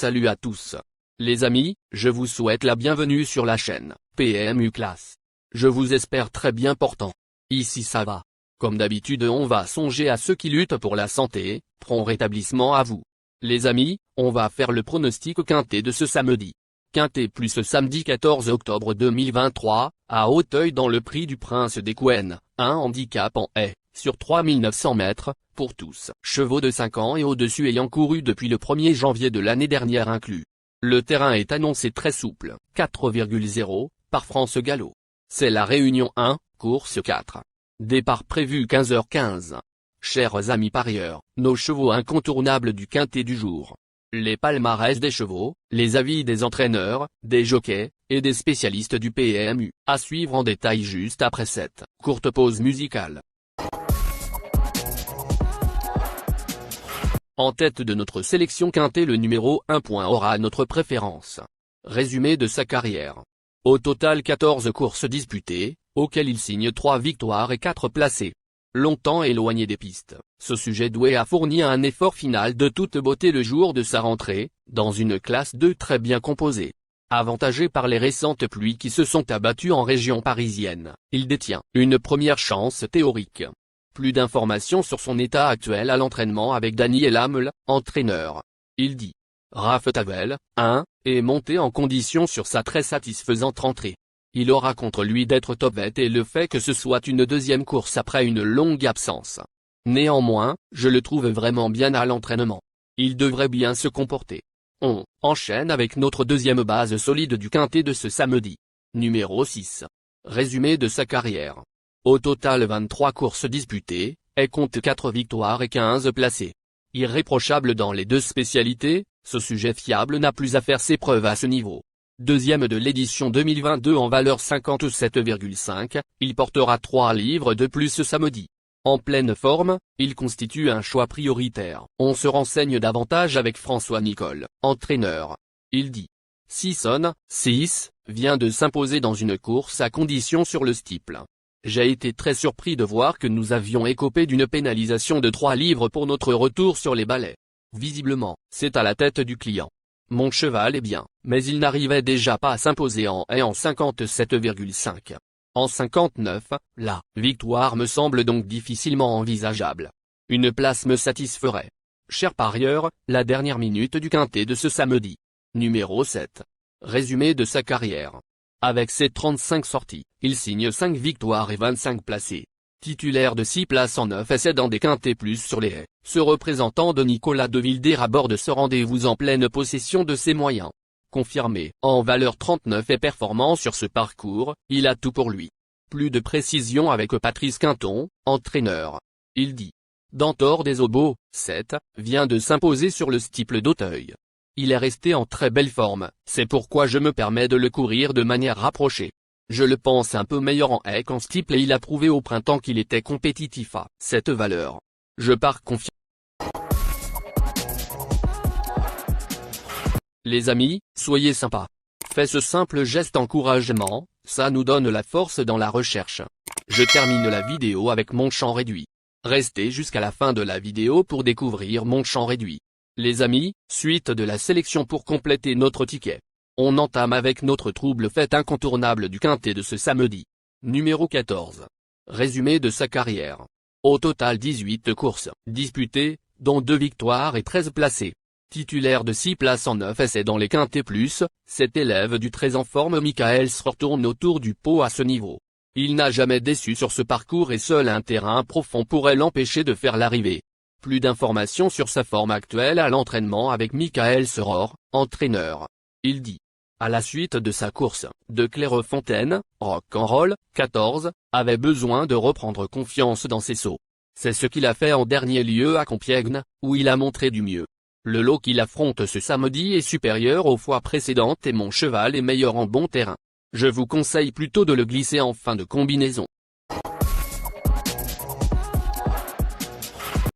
Salut à tous. Les amis, je vous souhaite la bienvenue sur la chaîne PMU Classe. Je vous espère très bien portant. Ici ça va. Comme d'habitude on va songer à ceux qui luttent pour la santé, prompt rétablissement à vous. Les amis, on va faire le pronostic quintet de ce samedi. Quintet plus ce samedi 14 octobre 2023, à Auteuil dans le Prix du Prince des Couennes, un handicap en haie, sur 3900 mètres, pour tous. Chevaux de 5 ans et au-dessus ayant couru depuis le 1er janvier de l'année dernière inclus. Le terrain est annoncé très souple, 4,0, par France Gallo. C'est la Réunion 1, course 4. Départ prévu 15h15. Chers amis parieurs, nos chevaux incontournables du quintet du jour. Les palmarès des chevaux, les avis des entraîneurs, des jockeys, et des spécialistes du PMU, à suivre en détail juste après cette courte pause musicale. En tête de notre sélection quintet, le numéro 1 aura notre préférence. Résumé de sa carrière. Au total 14 courses disputées, auxquelles il signe 3 victoires et 4 placés. Longtemps éloigné des pistes, ce sujet doué a fourni un effort final de toute beauté le jour de sa rentrée, dans une classe 2 très bien composée. Avantagé par les récentes pluies qui se sont abattues en région parisienne, il détient une première chance théorique. Plus d'informations sur son état actuel à l'entraînement avec Daniel Hamel, entraîneur. Il dit. Raph Tavel, 1, est monté en condition sur sa très satisfaisante rentrée. Il aura contre lui d'être top vet et le fait que ce soit une deuxième course après une longue absence. Néanmoins, je le trouve vraiment bien à l'entraînement. Il devrait bien se comporter. On enchaîne avec notre deuxième base solide du quintet de ce samedi. Numéro 6. Résumé de sa carrière. Au total 23 courses disputées, elle compte 4 victoires et 15 placés. Irréprochable dans les deux spécialités, ce sujet fiable n'a plus à faire ses preuves à ce niveau. Deuxième de l'édition 2022 en valeur 57,5, il portera 3 livres de plus ce samedi. En pleine forme, il constitue un choix prioritaire. On se renseigne davantage avec François Nicole, entraîneur. Il dit. Sisson, 6, vient de s'imposer dans une course à condition sur le steeple. J'ai été très surpris de voir que nous avions écopé d'une pénalisation de 3 livres pour notre retour sur les balais. Visiblement, c'est à la tête du client. Mon cheval est bien, mais il n'arrivait déjà pas à s'imposer en haie en 57,5. En 59, la victoire me semble donc difficilement envisageable. Une place me satisferait. Cher parieur, la dernière minute du quintet de ce samedi. Numéro 7. Résumé de sa carrière. Avec ses 35 sorties, il signe 5 victoires et 25 placés. Titulaire de 6 places en 9 essais dans des quintets plus sur les haies, ce représentant de Nicolas de Wilder aborde ce rendez-vous en pleine possession de ses moyens. Confirmé en valeur 39 et performant sur ce parcours, il a tout pour lui. Plus de précision avec Patrice Quinton, entraîneur. Il dit. Dantor des Obos, 7, vient de s'imposer sur le steeple d'Auteuil. Il est resté en très belle forme, c'est pourquoi je me permets de le courir de manière rapprochée. Je le pense un peu meilleur en haie qu'en steeple et il a prouvé au printemps qu'il était compétitif à cette valeur. Je pars confiant. Les amis, soyez sympas. Faites ce simple geste encouragement, ça nous donne la force dans la recherche. Je termine la vidéo avec mon champ réduit. Restez jusqu'à la fin de la vidéo pour découvrir mon champ réduit. Les amis, suite de la sélection pour compléter notre ticket. On entame avec notre trouble fête incontournable du quintet de ce samedi. Numéro 14. Résumé de sa carrière. Au total 18 courses disputées, dont 2 victoires et 13 placés. Titulaire de 6 places en 9 essais dans les quintets plus, cet élève du très en forme Michael se retourne autour du pot à ce niveau. Il n'a jamais déçu sur ce parcours et seul un terrain profond pourrait l'empêcher de faire l'arrivée. Plus d'informations sur sa forme actuelle à l'entraînement avec Michael Seror, entraîneur. Il dit. À la suite de sa course, de Clairefontaine, Rock'n'Roll, 14, avait besoin de reprendre confiance dans ses sauts. C'est ce qu'il a fait en dernier lieu à Compiègne, où il a montré du mieux. Le lot qu'il affronte ce samedi est supérieur aux fois précédentes et mon cheval est meilleur en bon terrain. Je vous conseille plutôt de le glisser en fin de combinaison.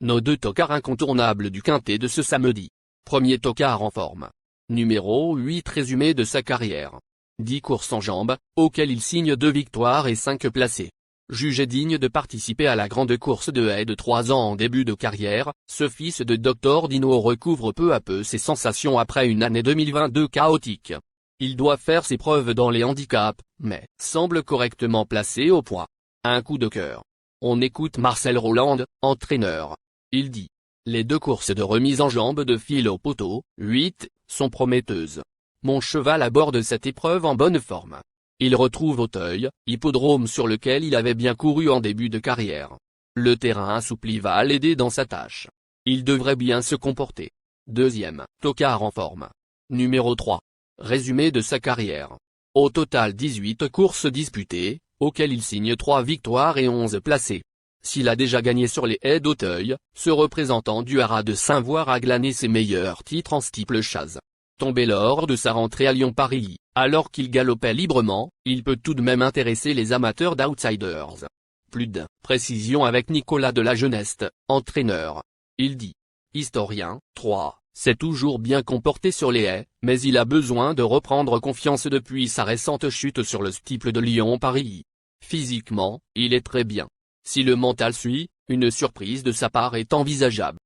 Nos 2 tocards incontournables du quintet de ce samedi. Premier tocard en forme. Numéro 8 résumé de sa carrière. 10 courses en jambes, auxquelles il signe 2 victoires et 5 placés. Jugé digne de participer à la grande course de haies de 3 ans en début de carrière, ce fils de Dr Dino recouvre peu à peu ses sensations après une année 2022 chaotique. Il doit faire ses preuves dans les handicaps, mais semble correctement placé au poids. Un coup de cœur. On écoute Marcel Rolland, entraîneur. Il dit: les 2 courses de remise en jambe de fil au poteau, 8, sont prometteuses. Mon cheval aborde cette épreuve en bonne forme. Il retrouve Auteuil, hippodrome sur lequel il avait bien couru en début de carrière. Le terrain assoupli va l'aider dans sa tâche. Il devrait bien se comporter. Deuxième, Tocard en forme. Numéro 3. Résumé de sa carrière. Au total 18 courses disputées, auxquelles il signe 3 victoires et 11 placés. S'il a déjà gagné sur les haies d'Auteuil, ce représentant du Haras de Saint-Voir a glané ses meilleurs titres en steeple chase. Tombé lors de sa rentrée à Lyon-Paris, alors qu'il galopait librement, il peut tout de même intéresser les amateurs d'outsiders. Plus de précision avec Nicolas de la Jeuneste, entraîneur. Il dit: historien, 3, s'est toujours bien comporté sur les haies, mais il a besoin de reprendre confiance depuis sa récente chute sur le steeple de Lyon-Paris. Physiquement, il est très bien. Si le mental suit, une surprise de sa part est envisageable.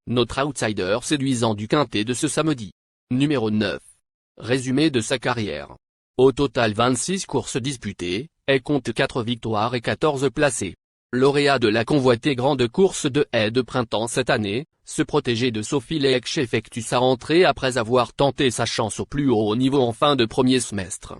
Notre outsider séduisant du quintet de ce samedi. Numéro 9. Résumé de sa carrière. Au total 26 courses disputées, elle compte 4 victoires et 14 placés. Lauréat de la convoitée grande course de haies de printemps cette année, ce protégé de Sophie Leech effectue sa rentrée après avoir tenté sa chance au plus haut niveau en fin de premier semestre.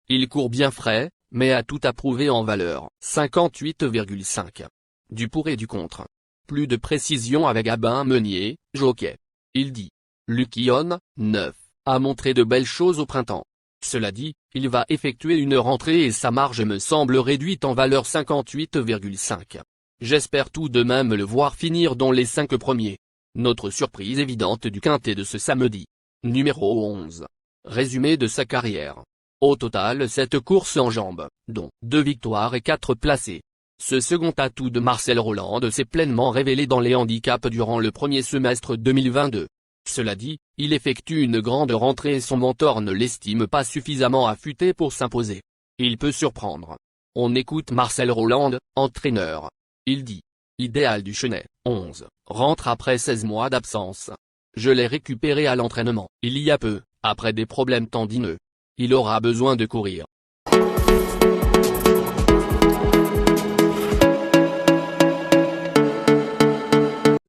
Il court bien frais, mais a tout approuvé en valeur, 58,5. Du pour et du contre. Plus de précision avec Gabin Meunier, jockey. Il dit: Lucky On, 9, a montré de belles choses au printemps. Cela dit, il va effectuer une rentrée et sa marge me semble réduite en valeur 58,5. J'espère tout de même le voir finir dans les 5 premiers. Notre surprise évidente du quintet de ce samedi. Numéro 11. Résumé de sa carrière. Au total 7 courses en jambes, dont 2 victoires et 4 placés. Ce second atout de Marcel Rolland s'est pleinement révélé dans les handicaps durant le premier semestre 2022. Cela dit, il effectue une grande rentrée et son mentor ne l'estime pas suffisamment affûté pour s'imposer. Il peut surprendre. On écoute Marcel Rolland, entraîneur. Il dit: idéal du Chenet, 11, rentre après 16 mois d'absence. Je l'ai récupéré à l'entraînement, il y a peu, après des problèmes tendineux. Il aura besoin de courir.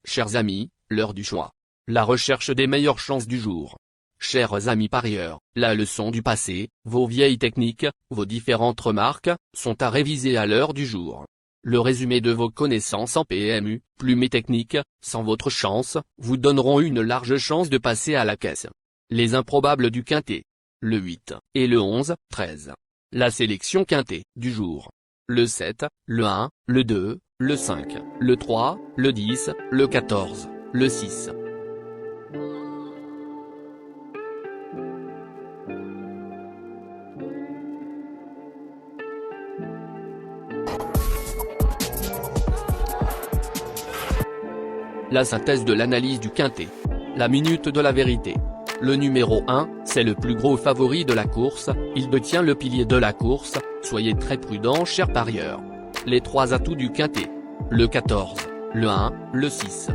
Chers amis, l'heure du choix. La recherche des meilleures chances du jour. Chers amis parieurs, la leçon du passé, vos vieilles techniques, vos différentes remarques, sont à réviser à l'heure du jour. Le résumé de vos connaissances en PMU, plumes et techniques, sans votre chance, vous donneront une large chance de passer à la caisse. Les improbables du quintet. Le 8, et le 11, 13. La sélection quintet, du jour. Le 7, le 1, le 2, le 5, le 3, le 10, le 14, le 6. La synthèse de l'analyse du quintet. La minute de la vérité. Le numéro 1, c'est le plus gros favori de la course, il détient le pilier de la course, soyez très prudents chers parieurs. Les 3 atouts du quintet. Le 14, le 1, le 6.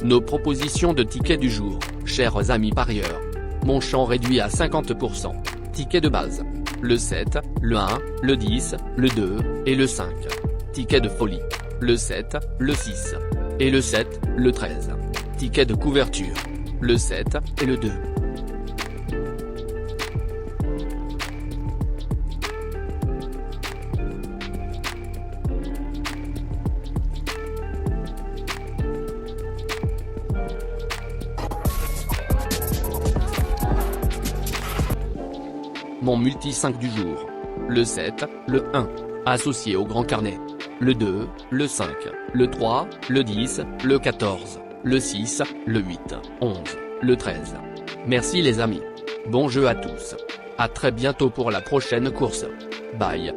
Nos propositions de tickets du jour, chers amis parieurs. Mon champ réduit à 50%. Ticket de base. Le 7, le 1, le 10, le 2, et le 5. Ticket de folie. Le 7, le 6. Et le 7, le 13. Ticket de couverture. Le 7, et le 2. Mon multi 5 du jour. Le 7, le 1, associé au grand carnet. Le 2, le 5, le 3, le 10, le 14, le 6, le 8, 11, le 13. Merci les amis. Bon jeu à tous. À très bientôt pour la prochaine course. Bye.